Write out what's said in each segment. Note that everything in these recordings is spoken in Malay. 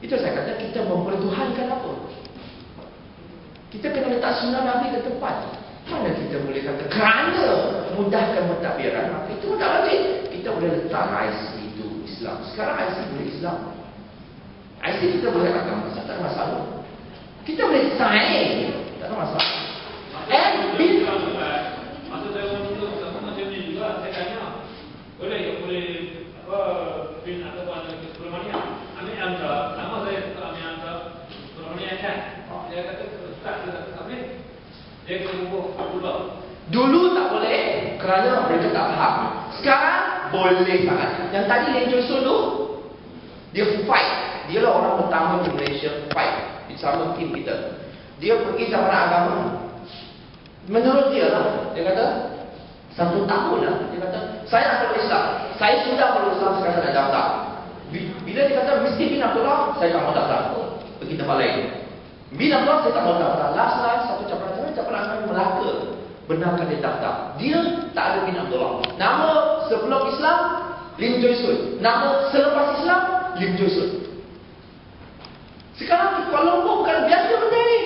Itu saya kata kita mempertuhankan apa? Kita kena letak sunnah Nabi ke tempat. Mana kita boleh kata kerana mudahkan mentadbiran, maka itu tak balik. Kita boleh letak IC itu Islam. Sekarang IC boleh Islam. IC kita boleh agama, tak ada masalah. Kita boleh sign, tak ada masalah. Masa saya untuk macam ni juga, saya tanya, boleh bin ataupun Subramania, Amir Hamzah, nama saya Amir Hamzah, Subramania kan? Dia kata Ustaz Amir, dia kena bubuh Abdullah. Dulu tak boleh kerana mereka tak faham. Sekarang boleh sangat. Yang tadi Len Johnson tu, dia fight. Dia lah orang pertama di Malaysia fight bersama tim kita. Dia pergi sama agama. Menurut dia lah, dia kata 1 tahun lah. Dia kata saya nak peluk Islam. Saya sudah peluk Islam, sekarang nak daftar. Bila dia kata mesti bin Abdullah, saya tak mau daftar. Pergi tempat lain. Bin Abdullah saya tak mau daftar. Last satu caparan Melaka benarkan dia daftar. Dia tak ada bin Abdullah. Nama sebelum Islam Lim Joy Sun. Nama selepas Islam Lim Joy Sun. Sekarang di Kuala Lumpur bukan biasa benda ni.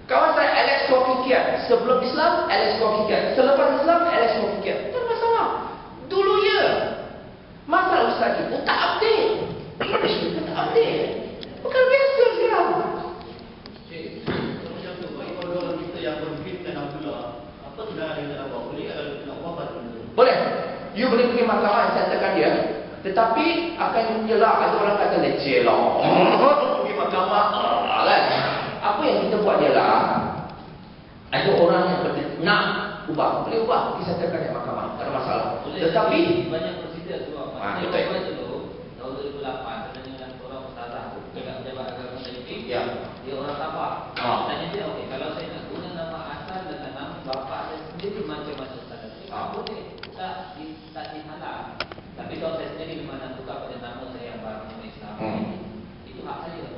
Kawan saya Alex Kofikian. Sebelum Islam Alex Kofikian. Selepas Islam Alex Kofikian. Tak ada masalah. Dulu ya. Masalah ustaz kita tak update. Kita tak update. Bukan biasa sekarang. Macam tu, bagi orang kita yang berfitnah Abdullah, apa sudah ada yang nak buat? Boleh tak kalau nak buat apa? Boleh. You boleh pergi mahkamah saya tekan dia. Tetapi akan menjelak. Ada orang kata leceh lah. Pergi mahkamah kan. Apa yang kita buat ialah ada orang yang nak ubah. Boleh ubah. Pergi saya tekan dia mahkamah. Tak ada masalah. Boleh. Tetapi banyak prosedur tu. betul. Maksudnya dulu tahun 2008 saya tanya dengan orang ustazah dekat pejabat agama tadi. Ya. Dia orang Sabah. Tanya dia, okey, kalau saya nak guna nama asal dan nama bapa saya sendiri macam-macam ustaz. Boleh. Tak dihalang. Tapi kalau saya sendiri mana tukar pada nama saya yang baru nama Islam. Itu hak saya.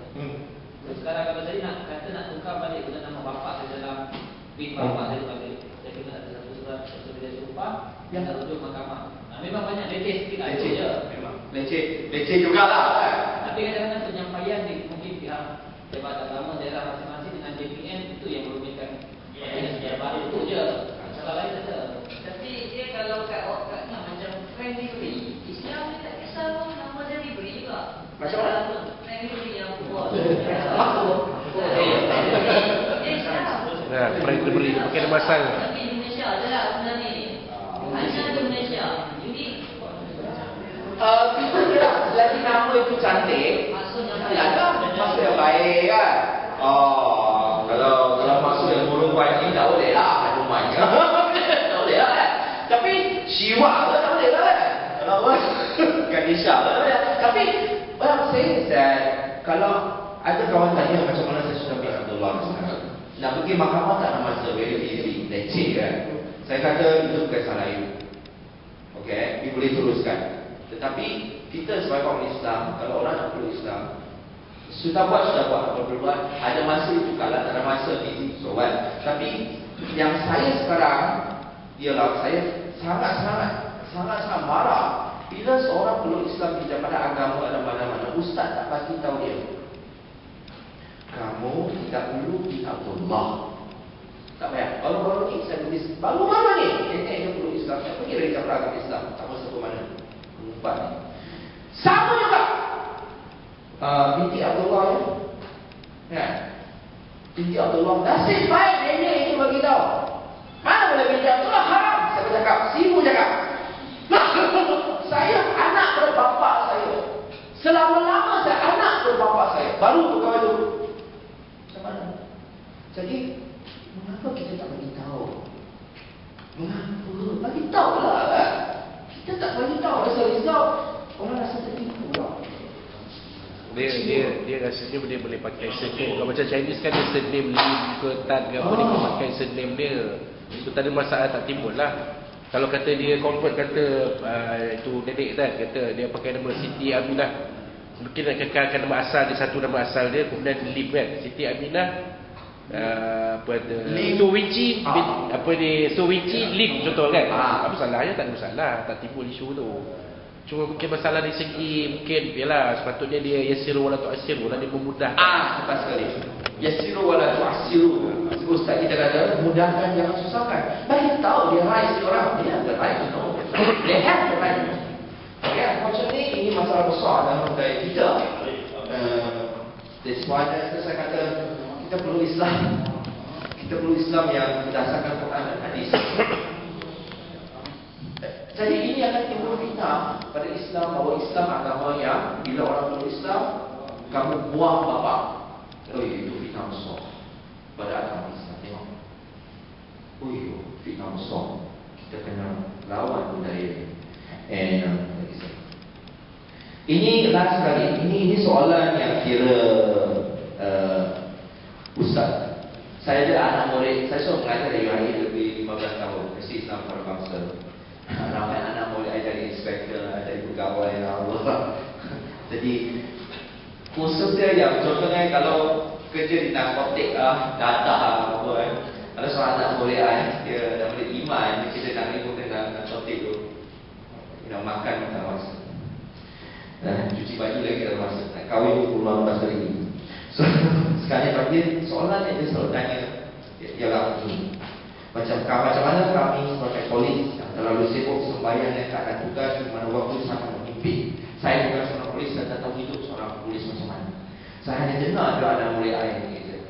Sekarang kalau saya nak tukar balik guna nama bapa saya dalam bin bapa saya balik. Saya kena ada satu surat persetujuan sumpah yang rujuk mahkamah. Memang banyak leceh sikit lah. Leceh je. Memang. Leceh jugalah. Tapi kadang-kadang penyampaian ni mungkin pihak Jabatan Agama daerah masing-masing dengan JPN itu yang merugikan sejarah baru itu je. Masalah lain tak ada. Tapi dia kalau kat macam friend delivery, Islam ni tak kisah pun nama dia delivery juga. Macam mana? Friend delivery yang buat. Nah, friend delivery pakai nama asal. Tapi Indonesia je lah benda ni. Hanya di Malaysia. Jadi kita kira selagi nama itu cantik, maksudnya ada maksud yang baik kan. Kalau maksud yang buruk baik ni tak boleh lah. Aduh main. Tak boleh lah kan. Tapi Syiwa tu tak boleh lah kan. Kalau apa? Kadisha tu tak boleh. Tapi saya kalau ada kawan tanya macam mana saya sudah bin Abdullah sekarang, nak pergi mahkamah tak ada masa, very easy, leceh kan. Saya kata itu bukan salah you. Okay, you boleh teruskan. Tetapi kita sebagai orang Islam, kalau orang nak peluk Islam, sudah buat, apa perlu buat. Ada masa itu, kalau tak ada masa ni, so what. Tapi yang saya sekarang ialah saya sangat marah bila seorang peluk Islam di jabatan agama ada mana-mana, ustaz tak bagi tahu dia, kamu tidak perlu bin Abdullah. Tak payah. Baru-baru ni saya tulis, baru-baru ni dia peluk Islam. Saya pergi dari jabatan agama Islam, tak tahu siapa mana. Umpan ni sama juga. Binti Abdullah ya. Binti Abdullah nasib baik nenek itu bagi tahu. Mana boleh binti Abdullah haram. Saya bercakap, sibu cakap. Saya anak berbapa saya. Selama-lama saya anak berbapa saya. Baru tukar itu. Macam mana? Jadi mengapa kita tak bagi tahu? Mengapa? Bagi tahu lah kan? Kita tak bagi tahu. Risau orang rasa tertipu lah. Dia rasanya dia boleh pakai surname. Kalau macam Chinese kan dia surname Lim ke Tan ke apa, dia kau pakai surname dia. Itu tak ada masalah, tak timbul lah. Kalau kata dia convert, kata itu dedek kan, kata dia pakai nama Siti Aminah, mungkin nak kekalkan nama asal dia, satu nama asal dia, kemudian Lim kan, Siti Aminah apa ada Suwici apa dia Suwici Lim contoh kan. Apa salahnya? Tak ada masalah, tak timbul isu tu. Cuma mungkin masalah dari segi mungkin yalah sepatutnya dia yasiru wala tu'assiru lah, dia memudahkan. Tepat sekali. Yasiru wala tu'assiru. Ustaz kita kata mudahkan, jangan susahkan. Bagi tahu dia right orang, dia ada right to know. They have the right to know. Ya, macam ini masalah besar dalam budaya kita. That's why saya kata kita perlu Islam. Kita perlu Islam yang berdasarkan Quran dan hadis. Jadi ini akan timbul fitnah pada Islam, bahawa Islam agama yang bila orang perlu Islam, kamu buang bapa. Oh itu fitnah besar pada agama Islam. Tengok. Oh fitnah besar. Kita kena lawan budaya ini last sekali. Ini soalan yang kira Ustaz. Saya ada anak murid, saya sudah mengajar dari lahir lebih 15 tahun, mesti Islam para bangsa. Ramai anak murid saya jadi inspektor, jadi pegawai Allah. Jadi khususnya yang contohnya kalau kerja di narkotik data apa ada seorang anak murid saya, dia dah boleh iman, kita nak ribu kena narkotik tu. Dia makan tak masa. Cuci baju lagi tak masa. Nak kahwin 15 hari ni. So, sekali pagi soalan yang dia selalu tanya ialah ini. Macam mana kami sebagai polis yang terlalu sibuk sembahyang yang tak akan tugas, di mana waktu sangat memimpin. Saya bukan seorang polis, saya tak tahu hidup seorang polis macam mana. Saya hanya dengar ada anak murid saya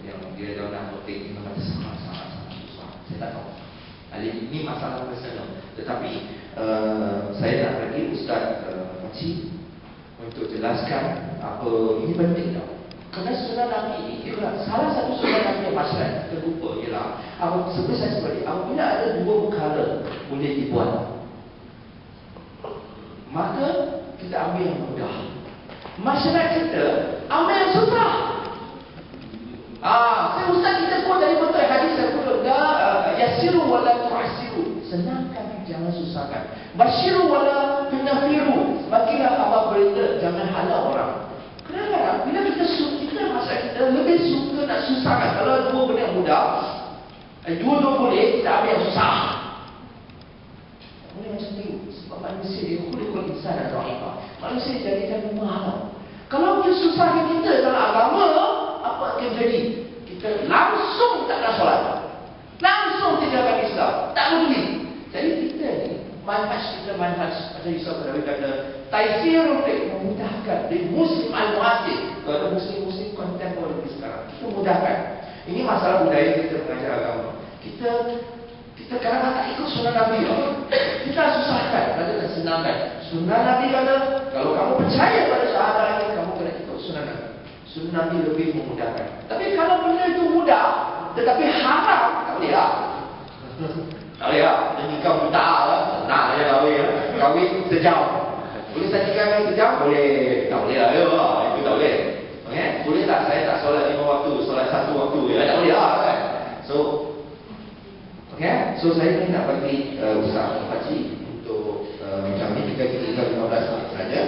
yang dia dah nak motik, dia kata sangat susah. Saya tak tahu. Ini masalah personal. Tetapi saya nak bagi Ustaz Pakcik untuk jelaskan apa ini penting tau. Kerana sunnah Nabi ini, salah satu sunnah Nabi yang masyarakat kita lupa ialah seperti saya sebut, apabila ada dua perkara boleh dibuat, maka kita ambil yang mudah. Masyarakat kita ambil yang susah. Saya Ustaz kita pun dari betul hadis saya pun yasiru wala tu'assiru, senangkan jangan susahkan. Basyiru wala tunafiru, bagilah kabar berita, jangan halau orang. Kenapa? Bila kita masyarakat kita lebih suka nak susahkan. Kalau dua benda yang mudah, dua-dua boleh, kita ambil yang susah. Boleh macam tu. Sebab manusia dia kulit insan dan rahimah. Manusia jadikan mahal. Kalau kita susahkan kita dalam agama, apa akan jadi? Kita langsung tak nak solat, langsung tinggalkan Islam, tak peduli. Jadi kita ni manhaj macam Islam Nabi kata taisirul fiqh, memudahkan di muslim al-muasir. Kalau muslim kontemporer sekarang kita mudahkan. Ini masalah budaya kita mengajar agama. Kita kadang-kadang tak ikut sunnah Nabi. Kita susahkan, kita senangkan. Sunnah Nabi kata kalau kamu percaya pada syahadat ini, kamu kena ikut sunnah Nabi. Sunnah Nabi lebih memudahkan. Tapi kalau benda itu mudah tetapi haram, tak boleh lah. Tak boleh lah. Jadi kau buta lah, senang je kahwin. Kahwin sejam. Boleh sajikan sejam? Boleh. Tak boleh lah. Itu tak boleh. Okay? Boleh tak saya tak solat 5 waktu, solat 1 waktu? Tak boleh lah kan. So saya ni nak bagi Ustaz Pakcik untuk macam ni, kita 15 minit saja.